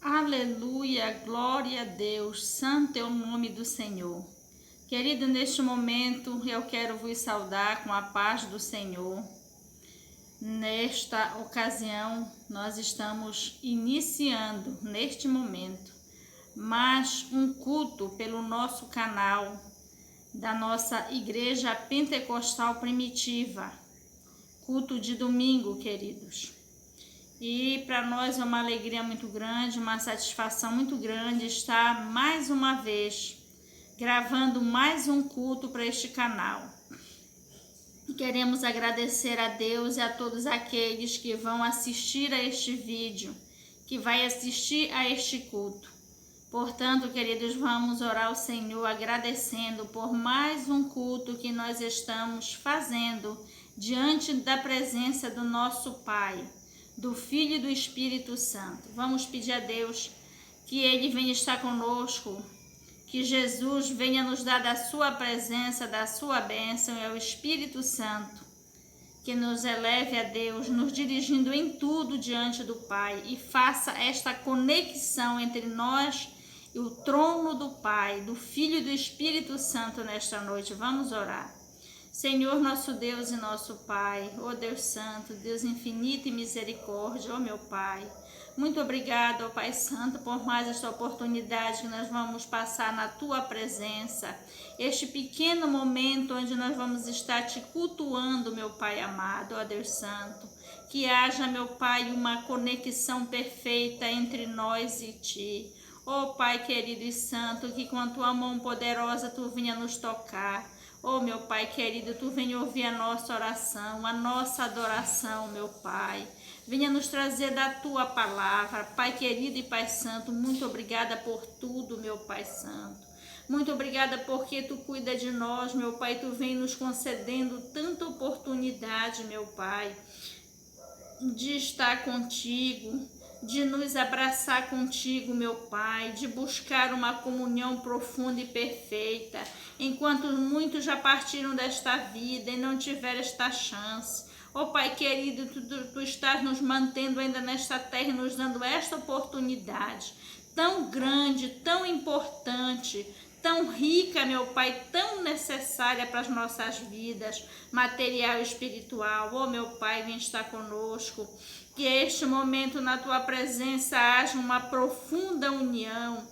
Aleluia, glória a Deus, santo é o nome do Senhor. Querido, neste momento eu quero vos saudar com a paz do Senhor. Nesta ocasião, nós estamos iniciando, neste momento, mais um culto pelo nosso canal da nossa Igreja Pentecostal Primitiva. Culto de domingo, queridos. E para nós é uma alegria muito grande, uma satisfação muito grande estar mais uma vez gravando mais um culto para este canal. E queremos agradecer a Deus e a todos aqueles que vão assistir a este vídeo, que vai assistir a este culto. Portanto, queridos, vamos orar ao Senhor agradecendo por mais um culto que nós estamos fazendo diante da presença do nosso Pai, do Filho e do Espírito Santo. Vamos pedir a Deus que Ele venha estar conosco, que Jesus venha nos dar da sua presença, da sua bênção, é o Espírito Santo que nos eleve a Deus, nos dirigindo em tudo diante do Pai e faça esta conexão entre nós e o trono do Pai, do Filho e do Espírito Santo nesta noite. Vamos orar. Senhor, nosso Deus e nosso Pai, ó Deus Santo, Deus infinito e misericórdia, ó meu Pai. Muito obrigado, ó Pai Santo, por mais esta oportunidade que nós vamos passar na Tua presença. Este pequeno momento onde nós vamos estar Te cultuando, meu Pai amado, ó Deus Santo. Que haja, meu Pai, uma conexão perfeita entre nós e Ti. Ó Pai querido e santo, que com a Tua mão poderosa Tu venha nos tocar. Oh, meu Pai querido, Tu venha ouvir a nossa oração, a nossa adoração, meu Pai. Venha nos trazer da Tua palavra. Pai querido e Pai santo, muito obrigada por tudo, meu Pai santo. Muito obrigada porque Tu cuida de nós, meu Pai. Tu vem nos concedendo tanta oportunidade, meu Pai, de estar contigo, de nos abraçar contigo, meu Pai, de buscar uma comunhão profunda e perfeita, enquanto muitos já partiram desta vida e não tiveram esta chance. Ó Pai querido, tu estás nos mantendo ainda nesta terra e nos dando esta oportunidade tão grande, tão importante, tão rica, meu Pai, tão necessária para as nossas vidas, material e espiritual. Oh, meu Pai, vem estar conosco. Que este momento na Tua presença haja uma profunda união,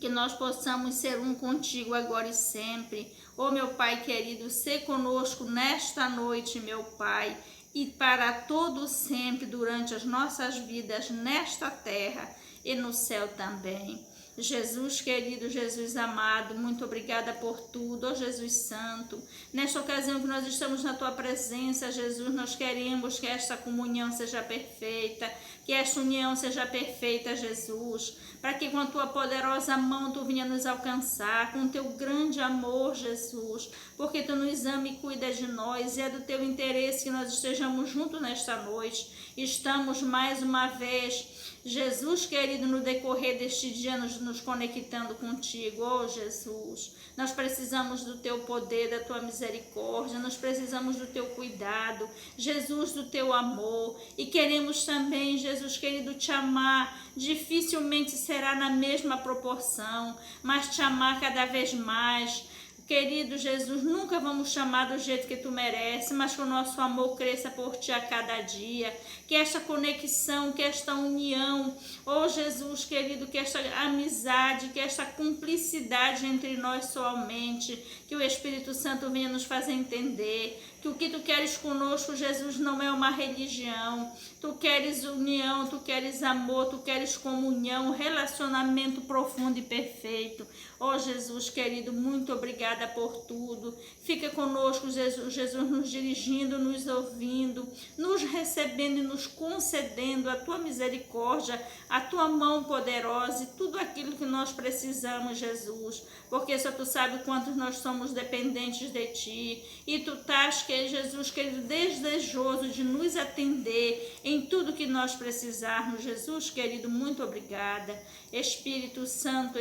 que nós possamos ser um contigo agora e sempre. Oh, meu Pai querido, sê conosco nesta noite, meu Pai, e para todo sempre durante as nossas vidas nesta terra e no céu também. Jesus querido, Jesus amado, muito obrigada por tudo, ó Jesus Santo. Nesta ocasião que nós estamos na Tua presença, Jesus, nós queremos que esta comunhão seja perfeita, que esta união seja perfeita, Jesus, para que com a Tua poderosa mão Tu venha nos alcançar, com o Teu grande amor, Jesus, porque Tu nos ama e cuida de nós, e é do Teu interesse que nós estejamos juntos nesta noite. Estamos mais uma vez, Jesus querido, no decorrer deste dia nos conectando contigo, oh Jesus. Nós precisamos do Teu poder, da Tua misericórdia, nós precisamos do Teu cuidado, Jesus, do Teu amor, e queremos também, Jesus querido, Te amar. Dificilmente será na mesma proporção, mas Te amar cada vez mais. Querido Jesus, nunca vamos chamar do jeito que Tu mereces, mas que o nosso amor cresça por Ti a cada dia. Que esta conexão, que esta união, oh Jesus querido, que esta amizade, que esta cumplicidade entre nós somente, que o Espírito Santo venha nos fazer entender que o que Tu queres conosco, Jesus, não é uma religião. Tu queres união, Tu queres amor, Tu queres comunhão, relacionamento profundo e perfeito. Oh Jesus querido, muito obrigada por tudo. Fica conosco, Jesus, nos dirigindo, nos ouvindo, nos recebendo e nos concedendo a Tua misericórdia, a Tua mão poderosa e tudo aquilo que nós precisamos, Jesus. Porque só Tu sabe quantos nós somos dependentes de Ti. E Tu estás, Jesus querido, desejoso de nos atender em tudo que nós precisarmos. Jesus querido, muito obrigada. Espírito Santo,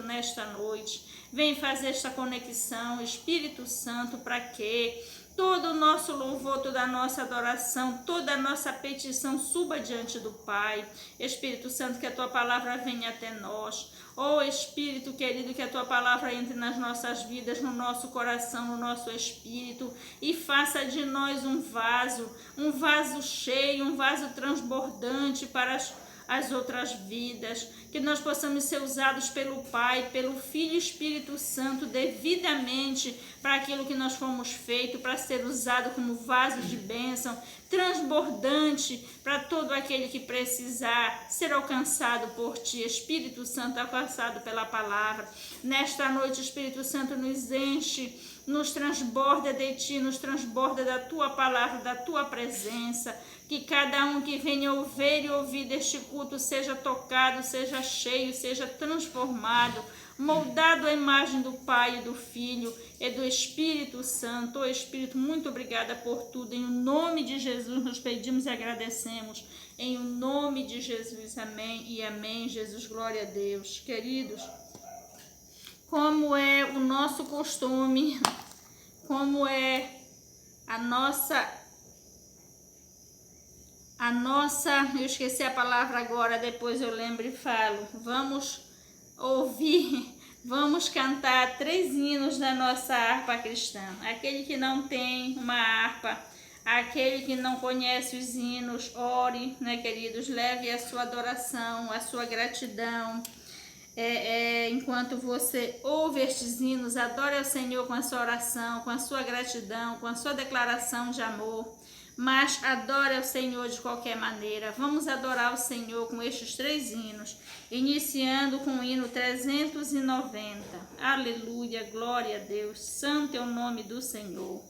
nesta noite, vem fazer esta conexão, Espírito Santo, para que todo o nosso louvor, toda a nossa adoração, toda a nossa petição suba diante do Pai. Espírito Santo, que a tua palavra venha até nós. Oh Espírito querido, que a tua palavra entre nas nossas vidas, no nosso coração, no nosso espírito, e faça de nós um vaso cheio, um vaso transbordante para as outras vidas, que nós possamos ser usados pelo Pai, pelo Filho e Espírito Santo devidamente para aquilo que nós fomos feitos, para ser usado como vaso de bênção, transbordante para todo aquele que precisar ser alcançado por Ti, Espírito Santo, alcançado pela palavra. Nesta noite, Espírito Santo, nos enche, nos transborda de Ti, nos transborda da Tua palavra, da Tua presença. Que cada um que venha ouvir deste culto seja tocado, seja cheio, seja transformado, moldado à imagem do Pai, do Filho e do Espírito Santo. Oh Espírito, muito obrigada por tudo. Em nome de Jesus nos pedimos e agradecemos. Em nome de Jesus, amém e amém. Jesus, glória a Deus. Queridos, como é o nosso costume, como é a nossa, eu esqueci a palavra agora, depois eu lembro e falo. Vamos ouvir, vamos cantar 3 hinos da nossa harpa cristã. Aquele que não tem uma harpa, aquele que não conhece os hinos, ore, né, queridos? Leve a sua adoração, a sua gratidão. Enquanto você ouve estes hinos, adore ao Senhor com a sua oração, com a sua gratidão, com a sua declaração de amor. Mas adore ao Senhor de qualquer maneira. Vamos adorar o Senhor com estes 3 hinos, iniciando com o hino 390. Aleluia, glória a Deus, santo é o nome do Senhor.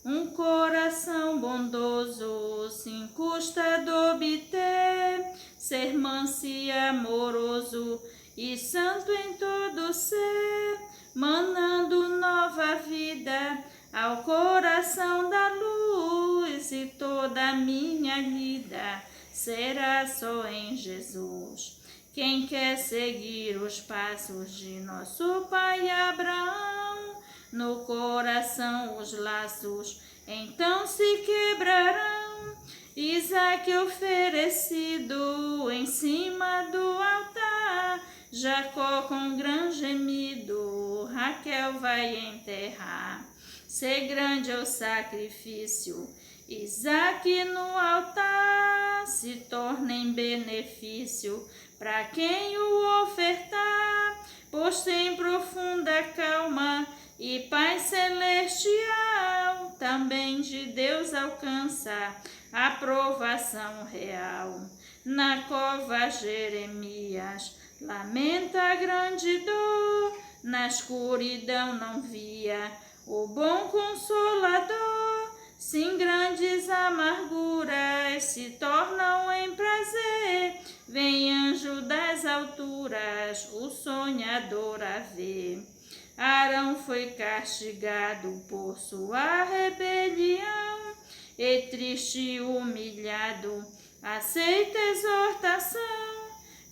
Um coração bondoso sem custa de obter, ser manso e amoroso e santo em todo ser, manando nova vida ao coração da luz, e toda a minha vida será só em Jesus. Quem quer seguir os passos de nosso pai Abraão, no coração os laços então se quebrarão. Isaque oferecido em cima do altar, Jacó com grande gemido, Raquel vai enterrar. Se grande é o sacrifício, Isaque no altar se torna em benefício para quem o ofertar, pois tem profunda calma e paz celestial, também de Deus alcança a aprovação real. Na cova Jeremias lamenta a grande dor, na escuridão não via o bom Consolador. Sim, grandes amarguras se tornam em prazer, vem anjo das alturas o sonhador a ver. Arão foi castigado por sua rebelião, e triste e humilhado aceita exortação.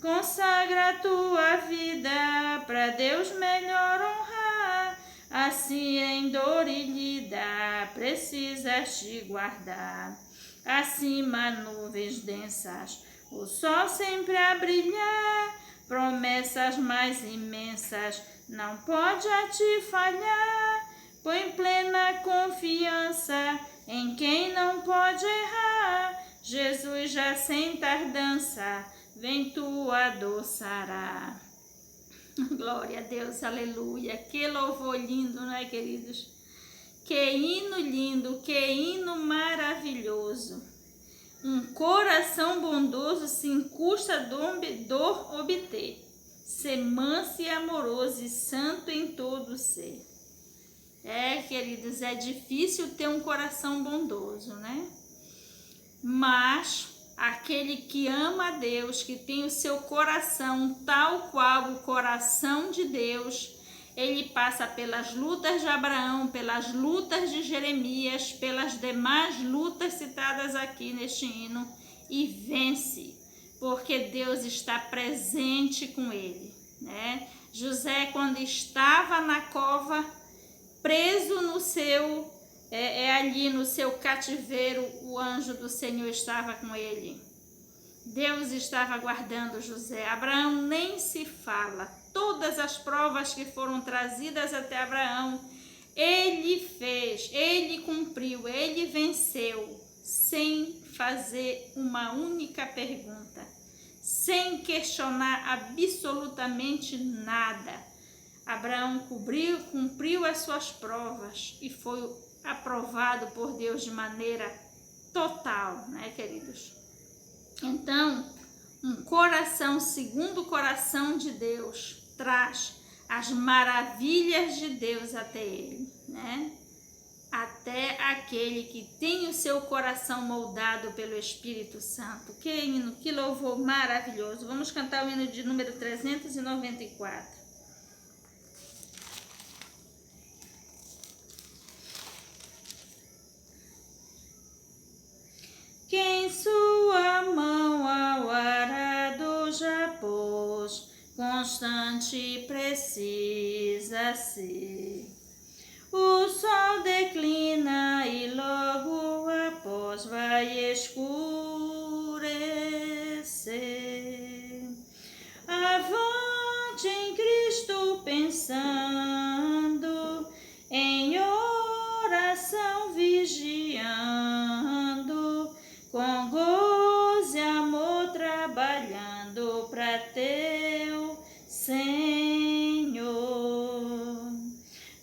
Consagra a tua vida para Deus melhor honrar, assim em dor e lida precisas te guardar. Acima nuvens densas o sol sempre a brilhar, promessas mais imensas não pode a te falhar. Põe plena confiança em quem não pode errar, Jesus já sem tardança vem tu adoçará. Glória a Deus, aleluia. Que louvor lindo, não é, queridos? Que hino lindo, que hino maravilhoso. Um coração bondoso sem custa dor obter, ser manso e amoroso e santo em todo ser. Queridos, é difícil ter um coração bondoso, né? Mas aquele que ama a Deus, que tem o seu coração tal qual o coração de Deus, ele passa pelas lutas de Abraão, pelas lutas de Jeremias, pelas demais lutas citadas aqui neste hino e vence, porque Deus está presente com ele, né? José, quando estava na cova, preso no seu ali no seu cativeiro, o anjo do Senhor estava com ele. Deus estava guardando José. Abraão nem se fala. Todas as provas que foram trazidas até Abraão, ele fez, ele cumpriu, ele venceu, sem fazer uma única pergunta, sem questionar absolutamente nada. Abraão cumpriu as suas provas e foi aprovado por Deus de maneira total, né, queridos? Então, um coração segundo o coração de Deus traz as maravilhas de Deus até ele, né? Até aquele que tem o seu coração moldado pelo Espírito Santo. Que hino, que louvor maravilhoso. Vamos cantar o hino de número 394. Quem sua mão ao arado já pôs, constante precisa ser. O sol declina e logo após vai escurecer. Avante em Cristo pensando, em oração vigiando, com gozo e amor trabalhando para teu Senhor.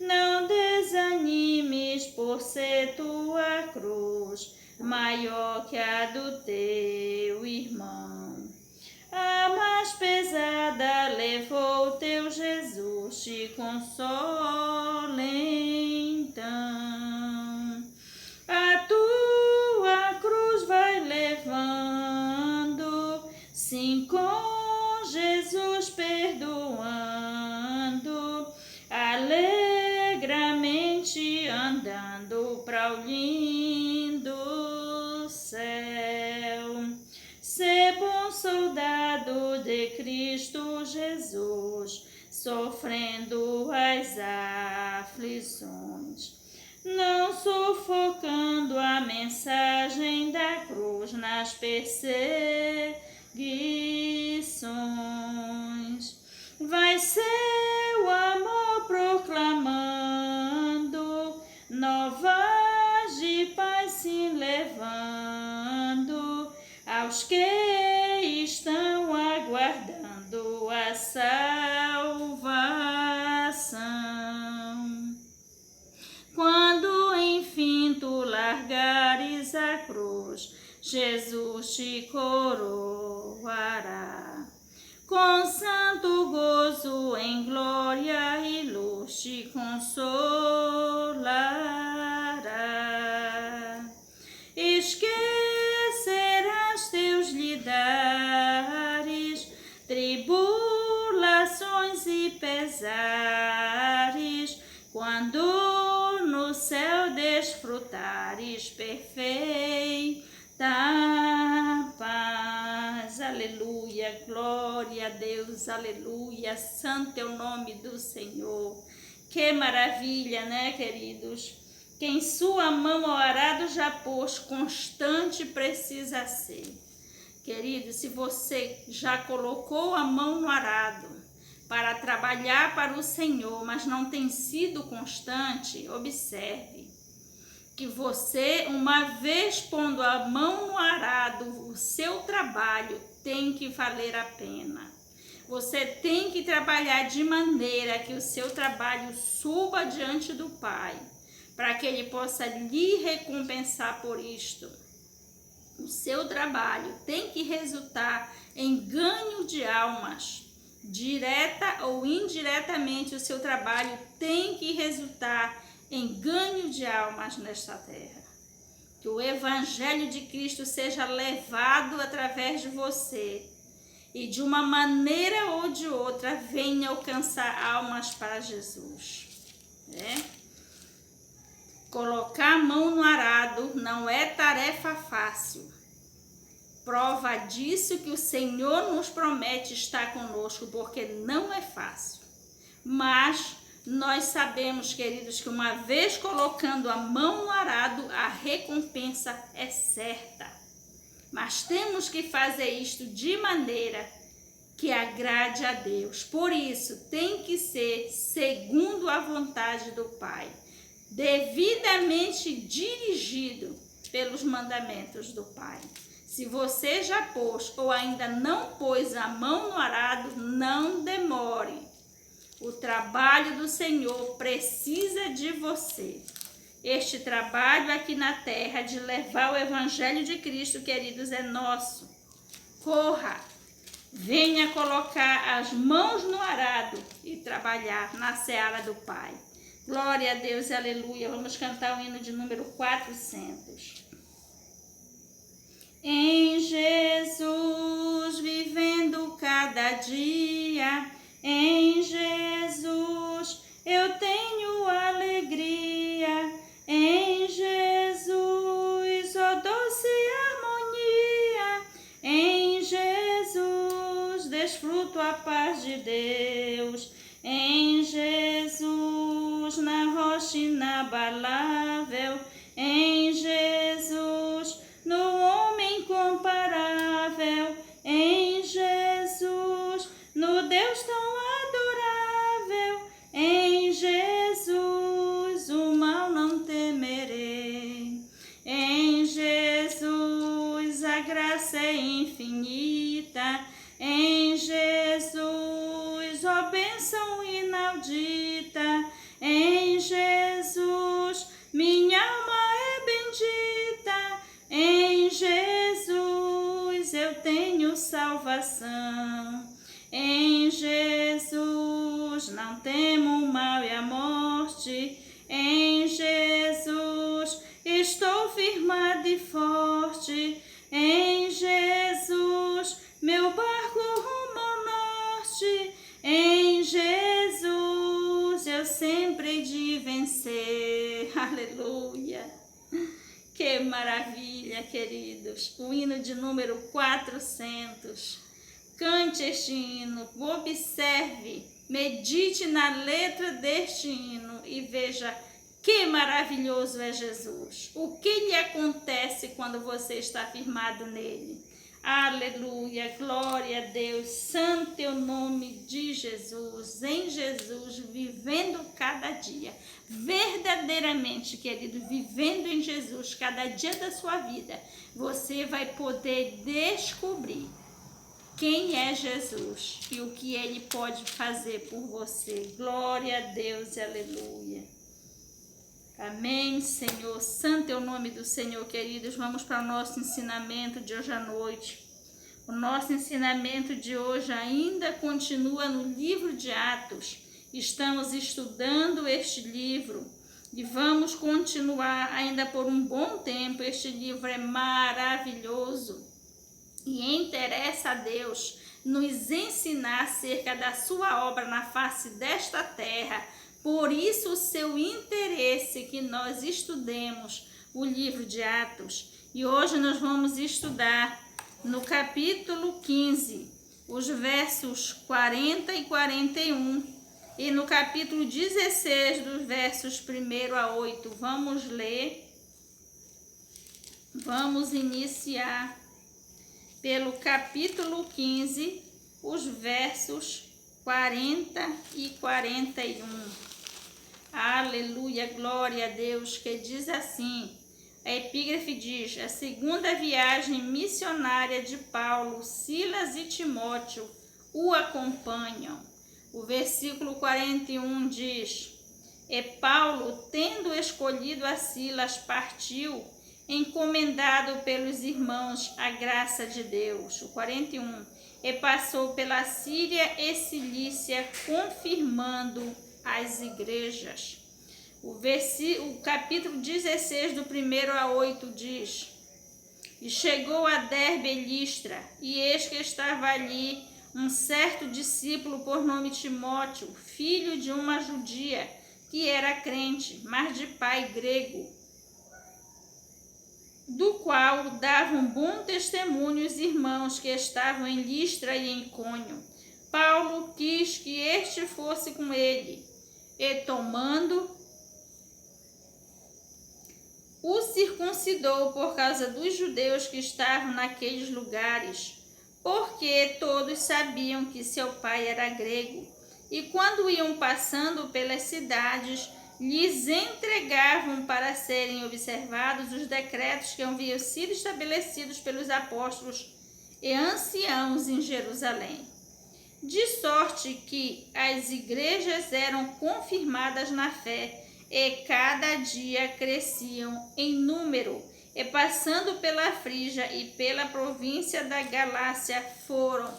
Não desanimes por ser tua cruz maior que a do teu irmão. A mais pesada levou teu Jesus, te consola então. A tua cruz vai levando, sim, com Jesus perdoando, alegremente andando para o lindo céu. Ser bom soldado de Cristo Jesus, sofrendo as aflições, não sufocando a mensagem da cruz nas perseguições. Vai seu amor proclamando, novas de paz se levando, aos que estão aguardando a salvação. Quando enfim tu largares a cruz, Jesus te coroará. Com santo gozo em glória e luz te consolará. Esquecerás teus lidares, tribulações e pesares, quando no céu desfrutares perfeita paz. Aleluia, glória a Deus, aleluia, santo é o nome do Senhor. Que maravilha, né, queridos? Quem sua mão ao arado já pôs, constante precisa ser. Querido, se você já colocou a mão no arado para trabalhar para o Senhor, mas não tem sido constante, observe que você, uma vez pondo a mão no arado, o seu trabalho tem que valer a pena. Você tem que trabalhar de maneira que o seu trabalho suba diante do Pai, para que Ele possa lhe recompensar por isto. O seu trabalho tem que resultar em ganho de almas. Direta ou indiretamente, o seu trabalho tem que resultar em ganho de almas nesta terra. Que o Evangelho de Cristo seja levado através de você e de uma maneira ou de outra venha alcançar almas para Jesus, né? Colocar a mão no arado não é tarefa fácil. Prova disso que o Senhor nos promete estar conosco, porque não é fácil. Mas Nós sabemos, queridos, que uma vez colocando a mão no arado, a recompensa é certa. Mas temos que fazer isto de maneira que agrade a Deus. Por isso, tem que ser segundo a vontade do Pai, devidamente dirigido pelos mandamentos do Pai. Se você já pôs ou ainda não pôs a mão no arado, não demore. O trabalho do Senhor precisa de você. Este trabalho aqui na terra de levar o Evangelho de Cristo, queridos, é nosso. Corra, venha colocar as mãos no arado e trabalhar na seara do Pai. Glória a Deus e aleluia. Vamos cantar o hino de número 400. Em Jesus, vivendo cada dia, em Jesus eu tenho alegria, em Jesus, ó doce harmonia, em Jesus desfruto a paz de Deus, em Jesus na rocha inabalável, em Jesus no homem incomparável, em Jesus no Deus tão adorável, em Jesus o mal não temerei, em Jesus a graça é infinita, em Jesus, ó bênção inaudita, em Jesus minha alma é bendita, em Jesus eu tenho salvação, em Jesus não temo o mal e a morte, em Jesus estou firmado e forte, em Jesus meu barco rumo ao norte, em Jesus eu sempre hei de vencer. Aleluia! Que maravilha, queridos! O hino de número 400. Cante este hino, observe, medite na letra deste hino e veja que maravilhoso é Jesus. O que lhe acontece quando você está firmado nele? Aleluia, glória a Deus, santo é o nome de Jesus, em Jesus, vivendo cada dia, verdadeiramente, querido, vivendo em Jesus cada dia da sua vida, você vai poder descobrir quem é Jesus e o que ele pode fazer por você. Glória a Deus e aleluia. Amém, Senhor. Santo é o nome do Senhor, queridos. Vamos para o nosso ensinamento de hoje à noite. O nosso ensinamento de hoje ainda continua no livro de Atos. Estamos estudando este livro e vamos continuar ainda por um bom tempo. Este livro é maravilhoso e interessa a Deus nos ensinar acerca da sua obra na face desta terra. Por isso o seu interesse que nós estudemos o livro de Atos. E hoje nós vamos estudar no capítulo 15, os versos 40 e 41. E no capítulo 16, dos versos 1 a 8. Vamos ler. Vamos iniciar pelo capítulo 15, os versos 40 e 41. Aleluia, glória a Deus, que diz assim, a epígrafe diz: a segunda viagem missionária de Paulo, Silas e Timóteo o acompanham. O versículo 41 diz: e Paulo, tendo escolhido a Silas, partiu, encomendado pelos irmãos à graça de Deus. O 41, e passou pela Síria e Cilícia, confirmando as igrejas. O capítulo 16, do 1 a 8 diz: e chegou a Derbe e Listra, e eis que estava ali um certo discípulo por nome Timóteo, filho de uma judia, que era crente, mas de pai grego, do qual davam bom testemunho os irmãos que estavam em Listra e em Icônio. Paulo quis que este fosse com ele, e tomando, o circuncidou por causa dos judeus que estavam naqueles lugares, porque todos sabiam que seu pai era grego. E quando iam passando pelas cidades, lhes entregavam para serem observados os decretos que haviam sido estabelecidos pelos apóstolos e anciãos em Jerusalém. De sorte que as igrejas eram confirmadas na fé e cada dia cresciam em número, e passando pela Frígia e pela província da Galácia foram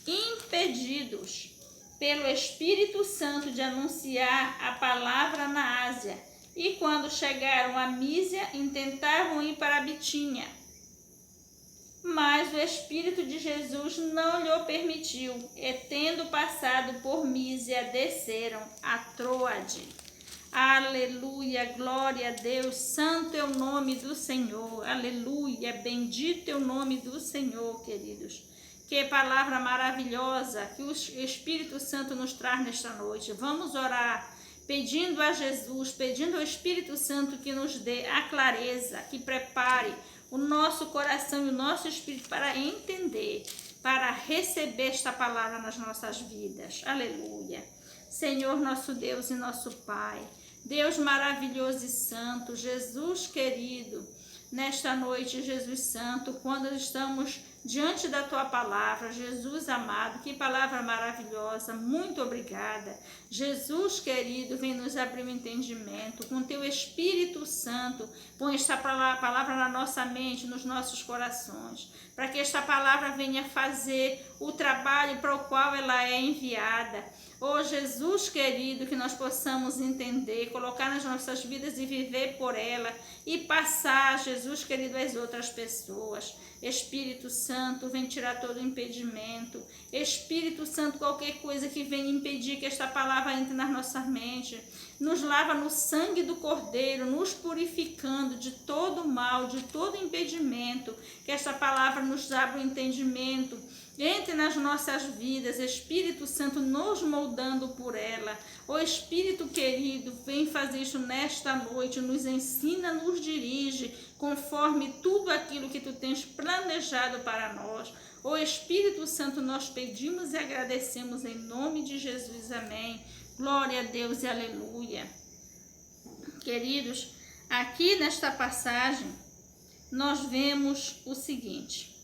impedidos pelo Espírito Santo de anunciar a palavra na Ásia. E quando chegaram a Mísia, intentavam ir para Bitínia, mas o Espírito de Jesus não lhe permitiu, e tendo passado por Mísia, desceram a Troade. Aleluia, glória a Deus, santo é o nome do Senhor, aleluia, bendito é o nome do Senhor, queridos. Que palavra maravilhosa que o Espírito Santo nos traz nesta noite. Vamos orar, pedindo a Jesus, pedindo ao Espírito Santo que nos dê a clareza, que prepare o nosso coração e o nosso espírito para entender, para receber esta palavra nas nossas vidas. Aleluia. Senhor, nosso Deus e nosso Pai, Deus maravilhoso e santo, Jesus querido, nesta noite, Jesus Santo, quando estamos diante da Tua palavra, Jesus amado, que palavra maravilhosa, muito obrigada. Jesus querido, vem nos abrir o entendimento, com Teu Espírito Santo, põe esta palavra na nossa mente, nos nossos corações, para que esta palavra venha fazer o trabalho para o qual ela é enviada. Oh Jesus querido, que nós possamos entender, colocar nas nossas vidas e viver por ela e passar, Jesus querido, às outras pessoas. Espírito Santo, vem tirar todo o impedimento. Espírito Santo, qualquer coisa que venha impedir que esta palavra entre nas nossas mentes, nos lava no sangue do Cordeiro, nos purificando de todo mal, de todo impedimento, que esta palavra nos abra o entendimento, entre nas nossas vidas, Espírito Santo, nos moldando por ela. Ó Espírito querido, vem fazer isso nesta noite, nos ensina, nos dirige, conforme tudo aquilo que Tu tens planejado para nós. Ó Espírito Santo, nós pedimos e agradecemos em nome de Jesus, amém. Glória a Deus e aleluia. Queridos, aqui nesta passagem, nós vemos o seguinte,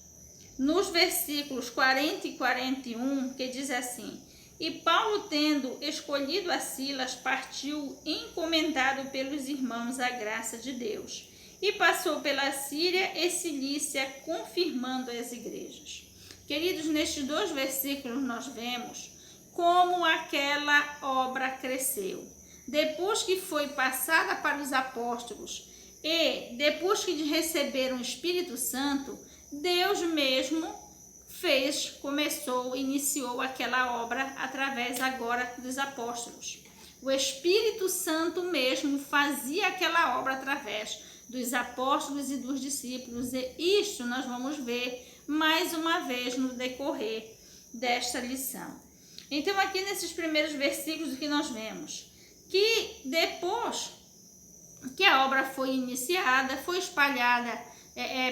nos versículos 40 e 41, que diz assim: E Paulo, tendo escolhido a Silas, partiu encomendado pelos irmãos à graça de Deus, e passou pela Síria e Cilícia, confirmando as igrejas. Queridos, nestes 2 versículos nós vemos como aquela obra cresceu. Depois que foi passada para os apóstolos e depois que receberam o Espírito Santo, Deus mesmo iniciou aquela obra através agora dos apóstolos. O Espírito Santo mesmo fazia aquela obra através dos apóstolos e dos discípulos, e isto nós vamos ver mais uma vez no decorrer desta lição. Então, aqui nesses primeiros versículos, o que nós vemos? Que depois que a obra foi iniciada, foi espalhada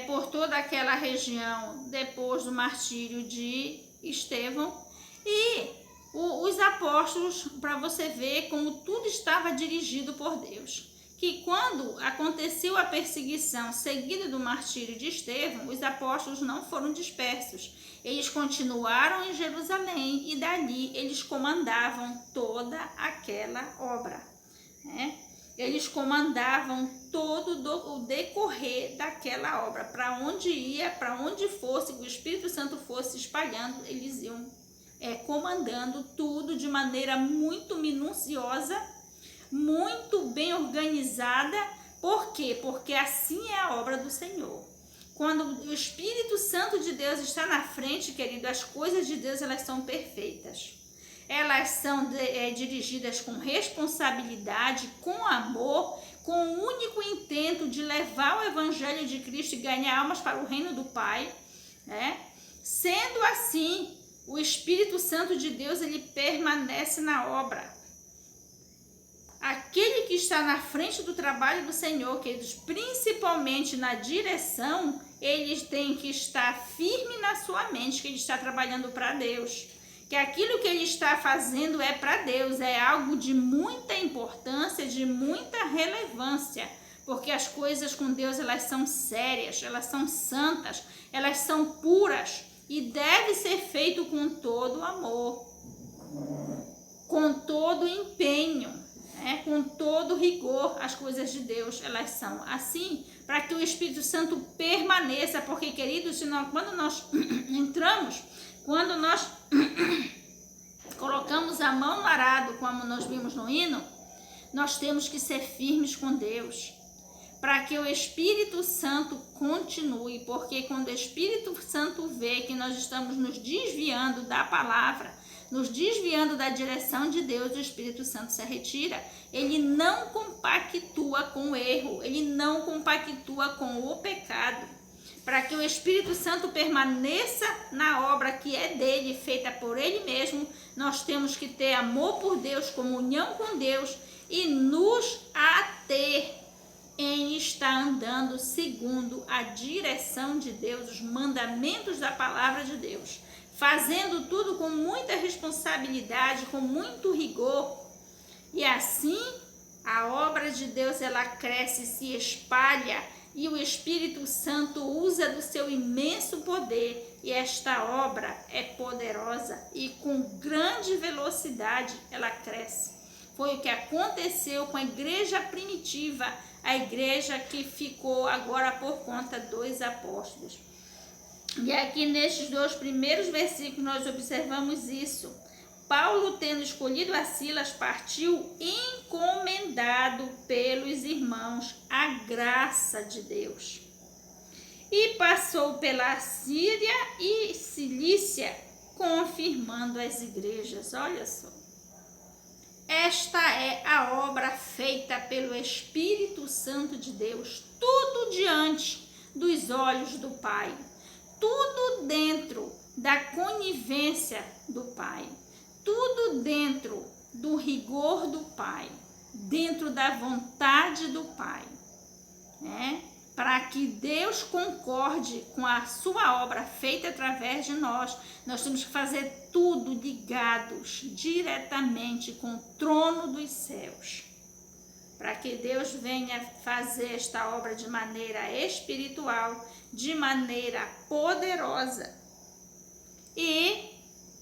por toda aquela região depois do martírio de Estevão, e os apóstolos, para você ver como tudo estava dirigido por Deus, que quando aconteceu a perseguição seguida do martírio de Estevão, os apóstolos não foram dispersos, eles continuaram em Jerusalém e dali eles comandavam toda aquela obra, né? Eles comandavam todo o decorrer daquela obra, para onde ia, para onde fosse, o Espírito Santo fosse espalhando, eles iam comandando tudo de maneira muito minuciosa, muito bem organizada. Por quê? Porque assim é a obra do Senhor. Quando o Espírito Santo de Deus está na frente, querido, as coisas de Deus, elas são perfeitas. Elas são dirigidas com responsabilidade, com amor, com o único intento de levar o Evangelho de Cristo e ganhar almas para o reino do Pai, né? Sendo assim, o Espírito Santo de Deus, ele permanece na obra. aquele que está na frente do trabalho do Senhor, queridos, principalmente na direção, ele tem que estar firme na sua mente, que ele está trabalhando para Deus. Que aquilo que ele está fazendo é para Deus, é algo de muita importância, de muita relevância, porque as coisas com Deus, elas são sérias, elas são santas, elas são puras e deve ser feito com todo amor, com todo empenho, né? Com todo rigor. As coisas de Deus, elas são assim, para que o Espírito Santo permaneça, porque, queridos, quando nós entramos, quando nós colocamos a mão no arado, como nós vimos no hino, nós temos que ser firmes com Deus, para que o Espírito Santo continue, porque quando o Espírito Santo vê que nós estamos nos desviando da palavra, nos desviando da direção de Deus, o Espírito Santo se retira. Ele não compactua com o erro, ele não compactua com o pecado. Para que o Espírito Santo permaneça na obra que é dele, feita por ele mesmo, nós temos que ter amor por Deus, comunhão com Deus e nos ater em estar andando segundo a direção de Deus, os mandamentos da palavra de Deus, fazendo tudo com muita responsabilidade, com muito rigor, e assim a obra de Deus, ela cresce, se espalha, e o Espírito Santo usa do seu imenso poder, e esta obra é poderosa e com grande velocidade ela cresce. Foi o que aconteceu com a igreja primitiva, a igreja que ficou agora por conta dos apóstolos. E aqui nestes 2 primeiros versículos nós observamos isso. Paulo, tendo escolhido a Silas, partiu encomendado pelos irmãos à graça de Deus. E passou pela Síria e Cilícia, confirmando as igrejas. Olha só. Esta é a obra feita pelo Espírito Santo de Deus, tudo diante dos olhos do Pai, tudo dentro da conivência do Pai, tudo dentro do rigor do Pai, dentro da vontade do Pai, né? Para que Deus concorde com a sua obra feita através de nós, nós temos que fazer tudo ligados diretamente com o trono dos céus, para que Deus venha fazer esta obra de maneira espiritual, de maneira poderosa, e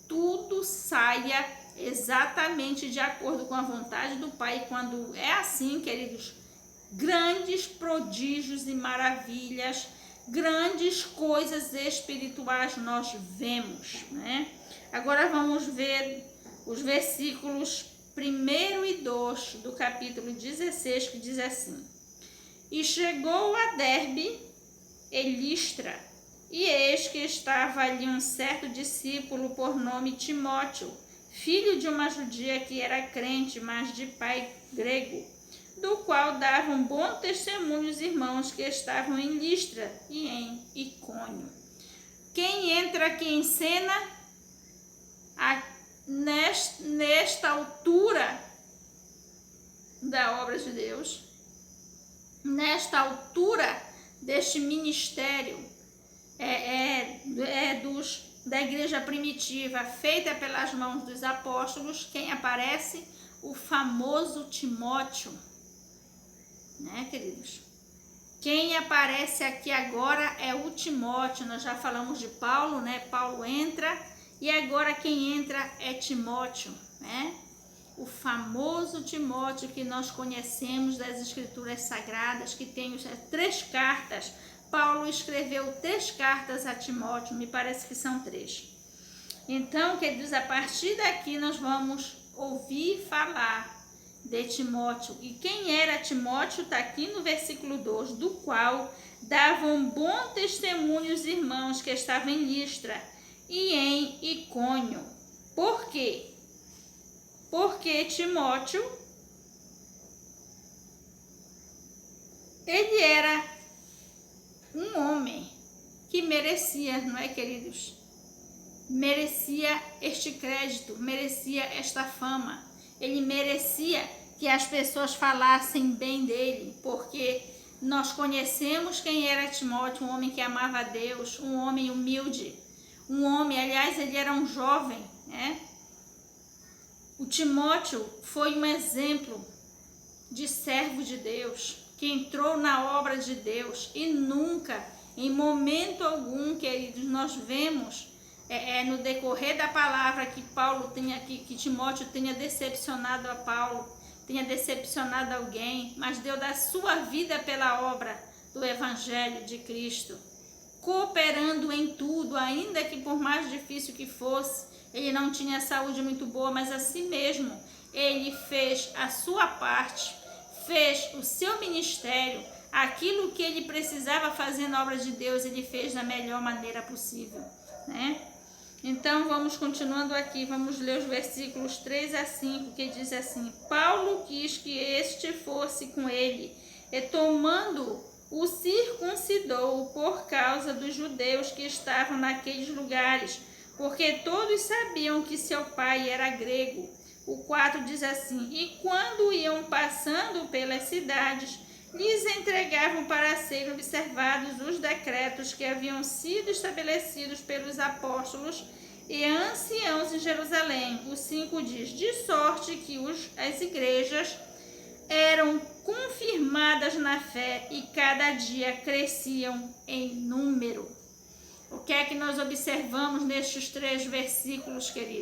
tudo saia exatamente de acordo com a vontade do Pai. Quando é assim, queridos, grandes prodígios e maravilhas, grandes coisas espirituais nós vemos, né? Agora vamos ver os versículos 1 e 2 do capítulo 16, que diz assim: E chegou a Derbe e Listra, e eis que estava ali um certo discípulo por nome Timóteo, filho de uma judia que era crente, mas de pai grego, do qual davam bom testemunho os irmãos que estavam em Listra e em Icônio. Quem entra aqui em cena, nesta altura da obra de Deus, nesta altura deste ministério, da igreja primitiva, feita pelas mãos dos apóstolos, quem aparece? O famoso Timóteo, né, queridos? Quem aparece aqui agora é o Timóteo. Nós já falamos de Paulo, né? Paulo entra, e agora quem entra é Timóteo, né? O famoso Timóteo que nós conhecemos das Escrituras Sagradas, que tem 3 cartas. Paulo escreveu 3 cartas a Timóteo, me parece que são 3. Então, queridos, a partir daqui nós vamos ouvir falar de Timóteo. E quem era Timóteo está aqui no versículo 2, do qual davam bom testemunho os irmãos que estavam em Listra e em Icônio. Por quê? Porque Timóteo, ele era um homem que merecia, não é, queridos? Merecia este crédito, merecia esta fama. Ele merecia que as pessoas falassem bem dele, porque nós conhecemos quem era Timóteo, um homem que amava a Deus, um homem humilde, um homem, aliás, ele era um jovem, né? O Timóteo foi um exemplo de servo de Deus, que entrou na obra de Deus e nunca, em momento algum, queridos, nós vemos no decorrer da palavra que Timóteo tenha decepcionado a Paulo, tenha decepcionado alguém, mas deu da sua vida pela obra do Evangelho de Cristo, cooperando em tudo, ainda que por mais difícil que fosse. Ele não tinha saúde muito boa, mas assim mesmo ele fez a sua parte, fez o seu ministério, aquilo que ele precisava fazer na obra de Deus, ele fez da melhor maneira possível, né? Então vamos continuando aqui, vamos ler os versículos 3 a 5, que diz assim: Paulo quis que este fosse com ele, e tomando o circuncidou por causa dos judeus que estavam naqueles lugares, porque todos sabiam que seu pai era grego. O 4 diz assim: E quando iam passando pelas cidades, lhes entregavam para serem observados os decretos que haviam sido estabelecidos pelos apóstolos e anciãos em Jerusalém. O 5 diz: De sorte que as igrejas eram confirmadas na fé e cada dia cresciam em número. O que é que nós observamos nestes 3 versículos, queridos?